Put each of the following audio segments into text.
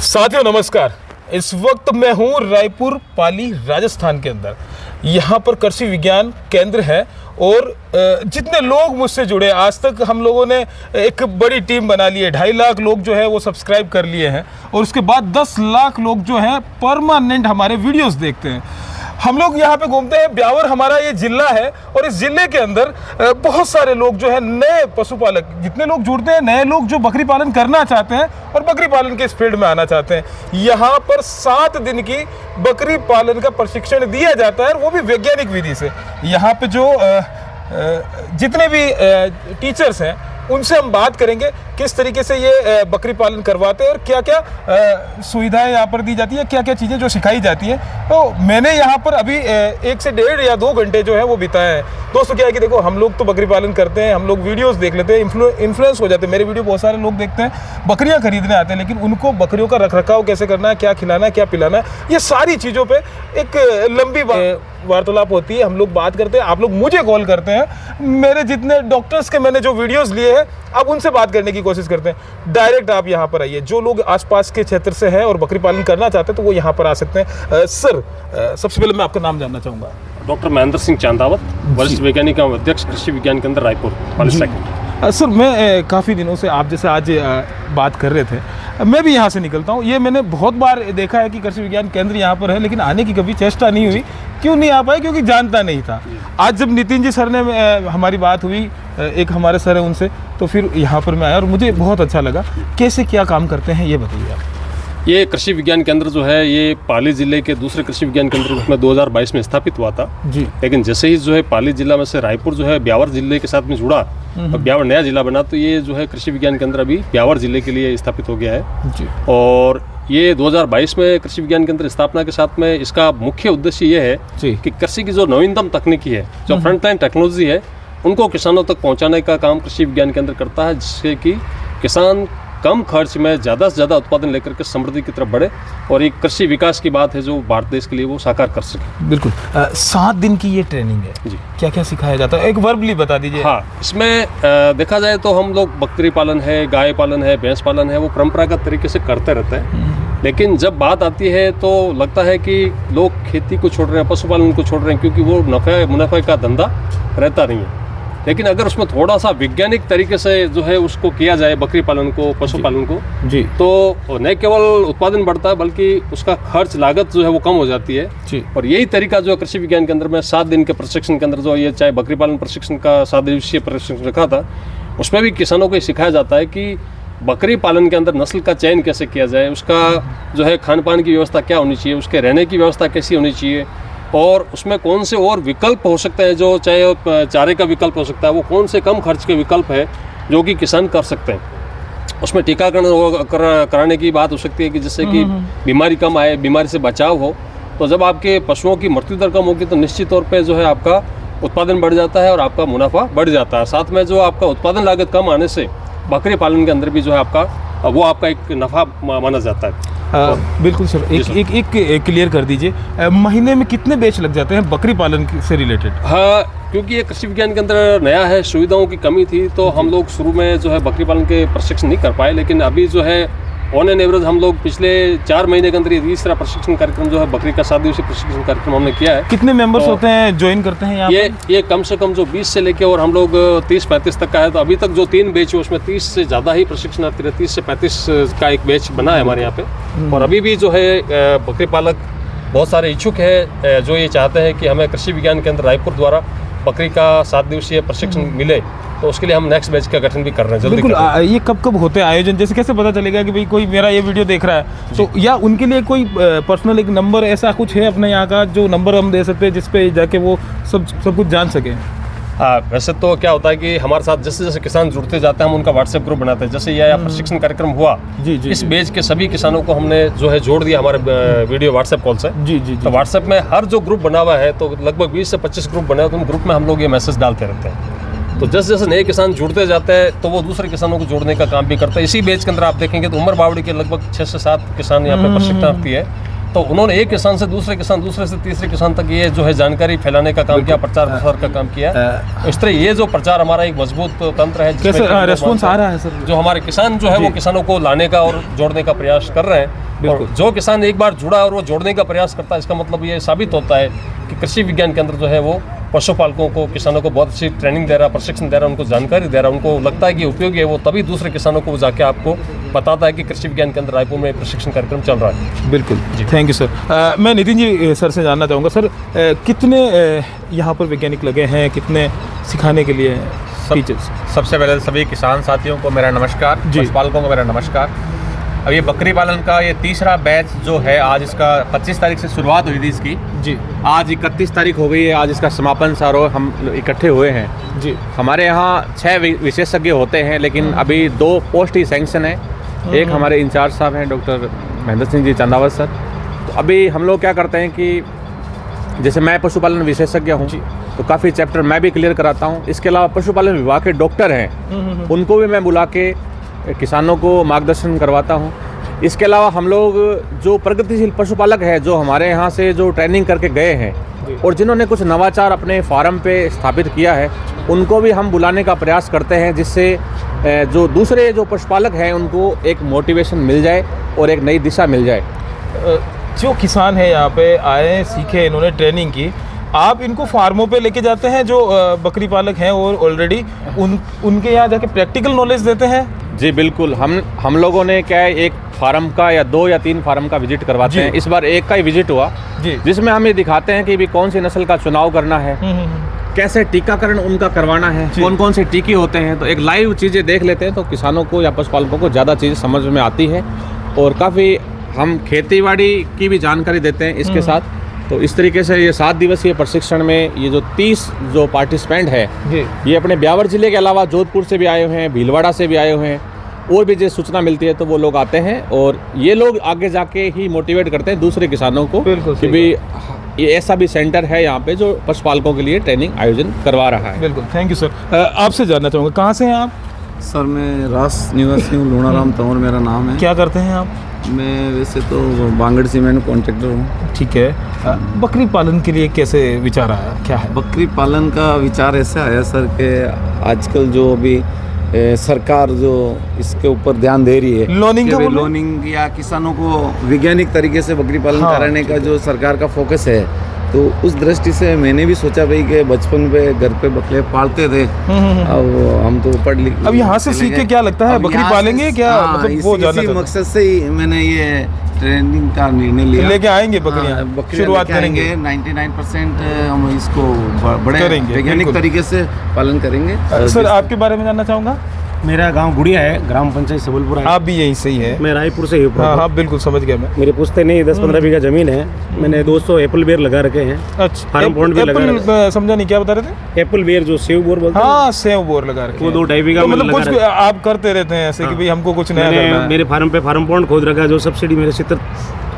साथियों नमस्कार। इस वक्त मैं हूँ रायपुर पाली राजस्थान के अंदर। यहाँ पर कृषि विज्ञान केंद्र है और जितने लोग मुझसे जुड़े, आज तक हम लोगों ने एक बड़ी टीम बना ली है। 2.5 लाख लोग जो है वो सब्सक्राइब कर लिए हैं और उसके बाद 10 लाख लोग जो हैं परमानेंट हमारे वीडियोस देखते हैं। हम लोग यहाँ पे घूमते हैं। ब्यावर हमारा ये जिला है और इस जिले के अंदर बहुत सारे लोग जो है नए पशुपालक, जितने लोग जुड़ते हैं, नए लोग जो बकरी पालन करना चाहते हैं और बकरी पालन के इस फील्ड में आना चाहते हैं। यहाँ पर 7 दिन की बकरी पालन का प्रशिक्षण दिया जाता है और वो भी वैज्ञानिक विधि से। यहाँ पे जो जितने भी टीचर्स हैं उनसे हम बात करेंगे किस तरीके से ये बकरी पालन करवाते हैं और क्या क्या सुविधाएं यहाँ पर दी जाती है, क्या क्या चीज़ें जो सिखाई जाती हैं। तो मैंने यहाँ पर अभी 1 से 1.5 या 2 घंटे जो है वो बिताए हैं। दोस्तों क्या है कि देखो, हम लोग तो बकरी पालन करते हैं, हम लोग वीडियोस देख लेते हैं, इन्फ्लुएंस हो जाते हैं। मेरे वीडियो बहुत सारे लोग देखते हैं, बकरियाँ खरीदने आते हैं, लेकिन उनको बकरियों का रखरखाव कैसे करना है, क्या खिलाना है, क्या पिलाना है, ये सारी चीज़ों पर एक लंबी वार्तालाप होती है। हम लोग बात करते हैं, आप लोग मुझे कॉल करते हैं। मेरे जितने डॉक्टर्स के मैंने जो वीडियोस लिए हैं, अब उनसे बात करने की कोशिश करते हैं। डायरेक्ट आप यहाँ पर आइए। जो लोग आसपास के क्षेत्र से हैं और बकरी पालन करना चाहते हैं तो वो यहाँ पर आ सकते हैं। सर, सबसे पहले मैं आपका नाम जानना चाहूँगा। डॉक्टर महेंद्र सिंह चांदावत, वरिष्ठ वैज्ञानिक एवं अध्यक्ष कृषि विज्ञान केंद्र रायपुर पाली सेक्टर। सर, मैं काफ़ी दिनों से, आप जैसे आज बात कर रहे थे, मैं भी यहाँ से निकलता हूँ। ये मैंने बहुत बार देखा है कि कृषि विज्ञान केंद्र यहाँ पर है, लेकिन आने की कभी चेष्टा नहीं हुई। क्यों नहीं आ पाए? क्योंकि जानता नहीं था। आज जब नितिन जी सर ने हमारी बात हुई, एक हमारे सर है उनसे, तो फिर यहाँ पर मैं आया और मुझे बहुत अच्छा लगा। कैसे क्या काम करते हैं ये बताइए आप। ये कृषि विज्ञान केंद्र जो है ये पाली जिले के दूसरे कृषि विज्ञान केंद्र के रूप में 2022 में स्थापित हुआ था जी। लेकिन जैसे ही जो है पाली जिला में से रायपुर जो है ब्यावर जिले के साथ में जुड़ा और ब्यावर नया जिला बना, तो ये जो है कृषि विज्ञान केंद्र अभी ब्यावर जिले के लिए स्थापित हो गया है जी। और ये 2022 में कृषि विज्ञान केंद्र स्थापना के साथ में इसका मुख्य उद्देश्य ये है कि कृषि की जो नवीनतम तकनीकी है, जो फ्रंटलाइन टेक्नोलॉजी है, उनको किसानों तक पहुंचाने का काम कृषि विज्ञान केंद्र करता है, जिससे कि किसान कम खर्च में ज़्यादा से ज़्यादा उत्पादन लेकर के समृद्धि की तरफ बढ़े और एक कृषि विकास की बात है जो भारत देश के लिए वो साकार कर सके। बिल्कुल। 7 दिन की ये ट्रेनिंग है जी। क्या क्या सिखाया जाता है, एक वर्बली बता दीजिए। हाँ, इसमें देखा जाए तो हम लोग बकरी पालन है, गाय पालन है, भैंस पालन है, वो परंपरागत तरीके से करते रहते हैं। लेकिन जब बात आती है तो लगता है कि लोग खेती को छोड़ रहे हैं, पशुपालन को छोड़ रहे हैं, क्योंकि वो मुनाफे का धंधा रहता नहीं है। लेकिन अगर उसमें थोड़ा सा वैज्ञानिक तरीके से जो है उसको किया जाए, बकरी पालन को, पशुपालन को जी, तो न केवल उत्पादन बढ़ता है बल्कि उसका खर्च लागत जो है वो कम हो जाती है जी। और यही तरीका जो है कृषि विज्ञान केंद्र में 7 दिन के प्रशिक्षण के अंदर जो ये चाहे बकरी पालन प्रशिक्षण का 7 दिवसीय प्रशिक्षण रखा था, उसमें भी किसानों को सिखाया जाता है कि बकरी पालन के अंदर नस्ल का चयन कैसे किया जाए, उसका जो है खान पान की व्यवस्था क्या होनी चाहिए, उसके रहने की व्यवस्था कैसी होनी चाहिए और उसमें कौन से और विकल्प हो सकते हैं, जो चाहे चारे का विकल्प हो सकता है, वो कौन से कम खर्च के विकल्प है जो कि किसान कर सकते हैं। उसमें टीकाकरण कराने की बात हो सकती है कि जिससे कि बीमारी कम आए, बीमारी से बचाव हो। तो जब आपके पशुओं की मृत्यु दर कम होगी तो निश्चित तौर पे जो है आपका उत्पादन बढ़ जाता है और आपका मुनाफा बढ़ जाता है। साथ में जो आपका उत्पादन लागत कम आने से बकरी पालन के अंदर भी जो है आपका एक नफ़ा माना जाता है। बिल्कुल सर, एक क्लियर कर दीजिए, महीने में कितने बैच लग जाते हैं बकरी पालन से रिलेटेड? हाँ, क्योंकि ये कृषि विज्ञान के अंदर नया है, सुविधाओं की कमी थी, तो हम लोग शुरू में जो है बकरी पालन के प्रशिक्षण नहीं कर पाए। लेकिन अभी जो है ऑन एन एवरेज हम लोग पिछले 4 महीने के अंदर ये 30 प्रशिक्षण कार्यक्रम जो है बकरी का 7 दिवसीय प्रशिक्षण कार्यक्रम हमने किया है। कितने मेंबर्स होते हैं, ज्वाइन करते हैं यहाँ? ये कम से कम जो 20 से लेके और हम लोग 30-35 तक का है। तो अभी तक जो 3 बैच है उसमें 30 से ज़्यादा ही प्रशिक्षणार्थी रहे। 30 से 35 का एक बैच बना है हमारे यहाँ पे। और अभी भी जो है बकरी पालक बहुत सारे इच्छुक है जो ये चाहते हैं कि हमें कृषि विज्ञान केंद्र रायपुर द्वारा बकरी का 7 दिवसीय प्रशिक्षण मिले, तो उसके लिए हम नेक्स्ट बैच का गठन भी कर रहे हैं जल्दी। बिल्कुल। ये कब होते हैं आयोजन? जैसे कैसे पता चलेगा कि भाई कोई मेरा ये वीडियो देख रहा है तो, या उनके लिए कोई पर्सनल एक नंबर ऐसा कुछ है अपने यहाँ का जो नंबर हम दे सकते हैं जिसपे जाके वो सब कुछ जान सकें? हाँ, वैसे तो क्या होता है कि हमारे साथ जैसे जैसे किसान जुड़ते जाते हैं हम उनका व्हाट्सएप ग्रुप बनाते हैं। जैसे यह प्रशिक्षण कार्यक्रम हुआ जी, इस बैच के सभी किसानों को हमने जो है जोड़ दिया हमारे वीडियो व्हाट्सएप कॉल से जी। तो व्हाट्सएप में हर जो ग्रुप बना हुआ है, तो लगभग 20 से 25 ग्रुप बने हैं, तो उन ग्रुप में हम लोग ये मैसेज डालते रहते हैं। तो जैसे जैसे नए किसान जुड़ते जाते हैं तो वो दूसरे किसानों को जोड़ने का काम भी करते हैं। इसी बैच के अंदर आप देखेंगे तो उमर बावड़ी के लगभग 6 से 7 किसान यहाँ पे प्रशिक्षणार्थी है। तो उन्होंने एक किसान से दूसरे किसान, दूसरे से तीसरे किसान तक ये जो है जानकारी फैलाने का काम किया, प्रचार प्रसार का काम किया। इस तरह ये जो प्रचार हमारा एक मजबूत तंत्र है, रेस्पॉन्स आ रहा है सर। जो हमारे किसान जो है वो किसानों को लाने का और जोड़ने का प्रयास कर रहे हैं। और जो किसान एक बार जुड़ा और वो जोड़ने का प्रयास करता है, इसका मतलब ये साबित होता है कि कृषि विज्ञान केंद्र जो है वो पशुपालकों को, किसानों को बहुत अच्छी ट्रेनिंग दे रहा है, प्रशिक्षण दे रहा है, उनको जानकारी दे रहा है, उनको लगता है कि उपयोगी है, वो तभी दूसरे किसानों को जाके आपको बताता है कि कृषि विज्ञान केंद्र रायपुर में प्रशिक्षण कार्यक्रम चल रहा है। बिल्कुल, थैंक यू सर। मैं नितिन जी सर से जानना चाहूँगा सर, कितने यहाँ पर वैज्ञानिक लगे हैं, कितने सिखाने के लिए टीचर्स? सबसे पहले सभी किसान साथियों को मेरा नमस्कार, पशुपालकों को मेरा नमस्कार। अब ये बकरी पालन का ये तीसरा बैच जो है, आज इसका 25 तारीख से शुरुआत हुई थी इसकी जी, आज 31 तारीख हो गई है, आज इसका समापन समारोह हम इकट्ठे हुए हैं जी। हमारे यहाँ 6 विशेषज्ञ होते हैं, लेकिन अभी 2 पोस्ट ही सैंक्शन है। एक हमारे इंचार्ज साहब हैं डॉक्टर महेंद्र सिंह जी चंदावत सर। तो अभी हम लोग क्या करते हैं कि जैसे मैं पशुपालन विशेषज्ञ हूँ तो काफ़ी चैप्टर मैं भी क्लियर कराता हूँ। इसके अलावा पशुपालन विभाग के डॉक्टर हैं, उनको भी मैं बुला के किसानों को मार्गदर्शन करवाता हूँ। इसके अलावा हम लोग जो प्रगतिशील पशुपालक है, जो हमारे यहाँ से जो ट्रेनिंग करके गए हैं और जिन्होंने कुछ नवाचार अपने फार्म पे स्थापित किया है, उनको भी हम बुलाने का प्रयास करते हैं, जिससे जो दूसरे जो पशुपालक हैं उनको एक मोटिवेशन मिल जाए और एक नई दिशा मिल जाए। जो किसान है यहाँ पे आए, सीखे, इन्होंने ट्रेनिंग की, आप इनको फार्मों पे लेके जाते हैं जो बकरी पालक हैं और ऑलरेडी उनके यहाँ जाके प्रैक्टिकल नॉलेज देते हैं? जी बिल्कुल, हम लोगों ने क्या है, एक फार्म का या 2 या 3 फार्म का विजिट करवाते हैं। इस बार एक का ही विजिट हुआ जी, जिसमें हम ये दिखाते हैं कि भी कौन सी नस्ल का चुनाव करना है, कैसे टीकाकरण उनका करवाना है, कौन कौन से टीके होते हैं। तो एक लाइव चीज़ें देख लेते हैं तो किसानों को या पशुपालकों को ज़्यादा चीज़ समझ में आती है और काफ़ी हम खेतीबाड़ी की भी जानकारी देते हैं इसके साथ। तो इस तरीके से ये 7 दिवसीय प्रशिक्षण में ये जो 30 जो पार्टिसिपेंट है, ये अपने ब्यावर जिले के अलावा जोधपुर से भी आए हुए हैं, भीलवाड़ा से भी आए हुए हैं, और भी जो सूचना मिलती है तो वो लोग आते हैं और ये लोग आगे जाके ही मोटिवेट करते हैं दूसरे किसानों को कि भी ये ऐसा भी सेंटर है यहाँ पे जो पशुपालकों के लिए ट्रेनिंग आयोजन करवा रहा है। बिल्कुल, थैंक यू सर। आपसे जानना चाहूँगा, कहाँ से हैं आप? सर मैं रास निवासी हूँ, लूणाराम तंवर मेरा नाम है। क्या करते हैं आप? मैं वैसे तो बांगड़ सीमेंट कॉन्ट्रैक्टर हूँ। ठीक है। बकरी पालन के लिए कैसे विचार आया, क्या है? बकरी पालन का विचार ऐसे आया सर कि आजकल जो अभी सरकार जो इसके ऊपर ध्यान दे रही है, लोनिंग या किसानों को वैज्ञानिक तरीके से बकरी पालन कराने का जो सरकार का फोकस है, तो उस दृष्टि से मैंने भी सोचा भाई कि बचपन में घर पे बकरे पालते थे, अब हम तो पढ़ लिख, अब यहाँ से सीख के क्या लगता है, बकरी पालेंगे क्या? मतलब वो जानना इसी मकसद से ही मैंने ये ट्रेनिंग का निर्णय लिया। लेके आएंगे बकरियाँ, शुरुआत करेंगे। 99% हम इसको बड़े वैज्ञानिक तरीके से पालन करेंगे। सर आपके बारे में जानना चाहूँगा। मेरा गांव गुड़िया है, ग्राम पंचायत सबलपुर है। आप भी यहीं से ही है? मैं रायपुर से ही हूँ। हाँ, बिल्कुल समझ गया मैं। मेरे पुश्ते नहीं 10-15 बीघा जमीन है। मैंने 200 एप्पल बेर लगा रखे हैं। अच्छा, फार्म पॉन्ड भी लगा रखे हैं। समझा नहीं, क्या बता रहे थे? एप्पल बेर जो सेव बोर बोलते हैं। हाँ, सेव बोर लगा रखे वो 2-2.5 बीघा में मतलब कुछ आप करते रहते हैं ऐसे कि भाई हमको कुछ नया करना है। मेरे फार्म पे फार्म पॉन्ड खोद रखा है, जो सब्सिडी मेरे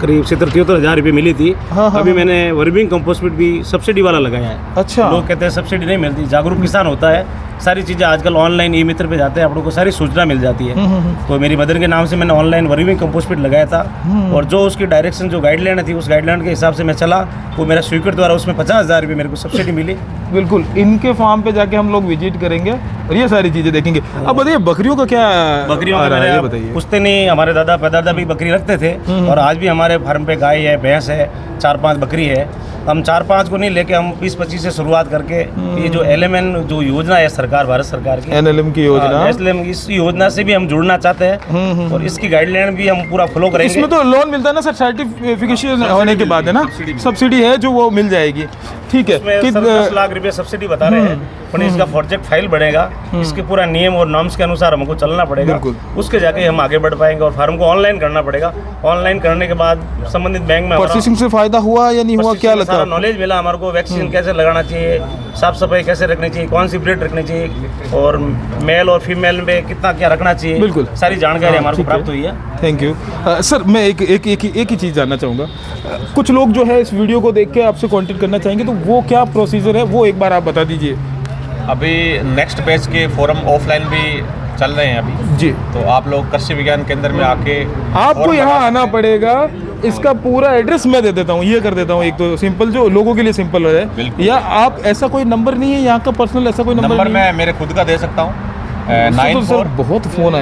करीब 73,000 रुपये मिली थी। अभी मैंने वर्मिंग कंपोस्ट भी सब्सिडी वाला लगाया है। अच्छा, लोग कहते हैं सब्सिडी नहीं मिलती, जागरूक किसान होता है, सारी चीज़ें आजकल ऑनलाइन ई मित्र पे जाते हैं, आप लोगों को सारी सूचना मिल जाती है। तो मेरी मदर के नाम से मैंने ऑनलाइन वर्मिंग कंपोस्ट पिट लगाया था और जो उसकी डायरेक्शन जो गाइडलाइन थी, उस गाइडलाइन के हिसाब से मैं चला, वो मेरा स्वीकृत द्वारा उसमें 50,000 रुपये मेरे को सब्सिडी मिली। बिल्कुल, इनके फार्म पे जाके हम लोग विजिट करेंगे और ये सारी चीज़ें देखेंगे। अब बताइए बकरियों का क्या? बकरियों का बताइए। पुश्ते नहीं, हमारे दादा परदादा भी बकरी रखते थे और आज भी हमारे फार्म पे गाय है, भैंस है, 4-5 बकरी है। हम 4-5 को नहीं लेके हम 20-25 से शुरुआत करके ये जो LMN जो योजना है सरकार, भारत सरकार की NLM की योजना, इस योजना से भी हम जुड़ना चाहते हैं और इसकी गाइडलाइन भी हम पूरा फॉलो करेंगे। इसमें तो लोन मिलता है ना सर, सर्टिफिकेशन होने के बाद, है ना? सब्सिडी है जो वो मिल जाएगी। ठीक है, 10 लाख रुपए सब्सिडी बता रहे हैं, पर इसका प्रोजेक्ट फाइल बढ़ेगा, इसके पूरा नियम और नॉर्म्स के अनुसार हमको चलना पड़ेगा, उसके जाके हम आगे बढ़ पाएंगे और फार्म को ऑनलाइन करना पड़ेगा। ऑनलाइन करने के बाद संबंधित बैंक में प्रोसेसिंग से फायदा हुआ या नहीं हुआ, क्या लगता है? नॉलेज मिला हमारे को, वैक्सीन कैसे लगाना चाहिए, साफ सफाई कैसे रखनी चाहिए, कौन सी ब्रीड रखनी चाहिए और मेल और फीमेल में कितना क्या रखना चाहिए, बिल्कुल सारी जानकारी हमारे को प्राप्त हुई है। Thank you sir. मैं एक ही चीज़ जानना चाहूँगा, कुछ लोग जो है इस वीडियो को देख के आपसे कांटेक्ट करना चाहेंगे, तो वो क्या प्रोसीजर है वो एक बार आप बता दीजिए। अभी नेक्स्ट बैच के फोरम ऑफलाइन भी चल रहे हैं अभी जी, तो आप लोग कृषि विज्ञान केंद्र में आके आपको यहाँ आना पड़ेगा। इसका पूरा एड्रेस मैं दे देता हूँ, ये कर देता हूँ, एक तो सिंपल जो लोगों के लिए सिंपल है, या आप ऐसा कोई नंबर नहीं है यहाँ का पर्सनल, ऐसा कोई नंबर मैं मेरे खुद का दे सकता हूँ, तो सर बहुत फ़ोन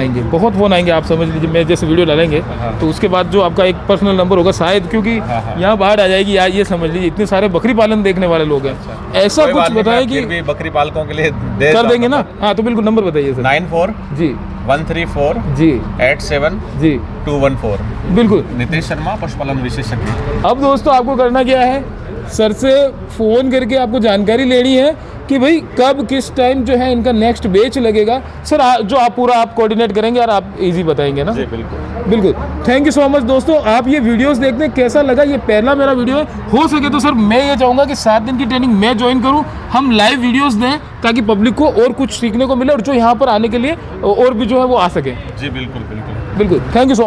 आएंगे आप समझ लीजिए। मैं जैसे वीडियो डालेंगे तो उसके बाद जो आपका एक पर्सनल नंबर होगा शायद, क्योंकि यहाँ बाढ़ आ जाएगी यार, ये समझ लीजिए इतने सारे बकरी पालन देखने वाले लोग हैं। ऐसा कुछ बताएं कि भी बकरी पालकों के लिए कर देंगे ना। हाँ तो बिल्कुल नंबर बताइए सर। 94 जी 134 जी 87 जी 214। बिल्कुल। नितेश शर्मा, पशुपालन विशेषज्ञ। अब दोस्तों आपको करना क्या है, सर से फ़ोन करके आपको जानकारी लेनी है कि भाई कब किस टाइम जो है इनका नेक्स्ट बैच लगेगा। सर जो आप पूरा आप कोऑर्डिनेट करेंगे और आप इजी बताएंगे ना। जी बिल्कुल बिल्कुल। थैंक यू सो मच दोस्तों। आप ये वीडियोस देखते हैं, कैसा लगा, ये पहला मेरा वीडियो है। हो सके तो सर मैं ये चाहूँगा कि 7 दिन की ट्रेनिंग मैं ज्वाइन करूँ, हम लाइव वीडियोस दें ताकि पब्लिक को और कुछ सीखने को मिले और जो यहाँ पर आने के लिए और भी जो है वो आ सके। जी बिल्कुल बिल्कुल बिल्कुल। Thank you so much.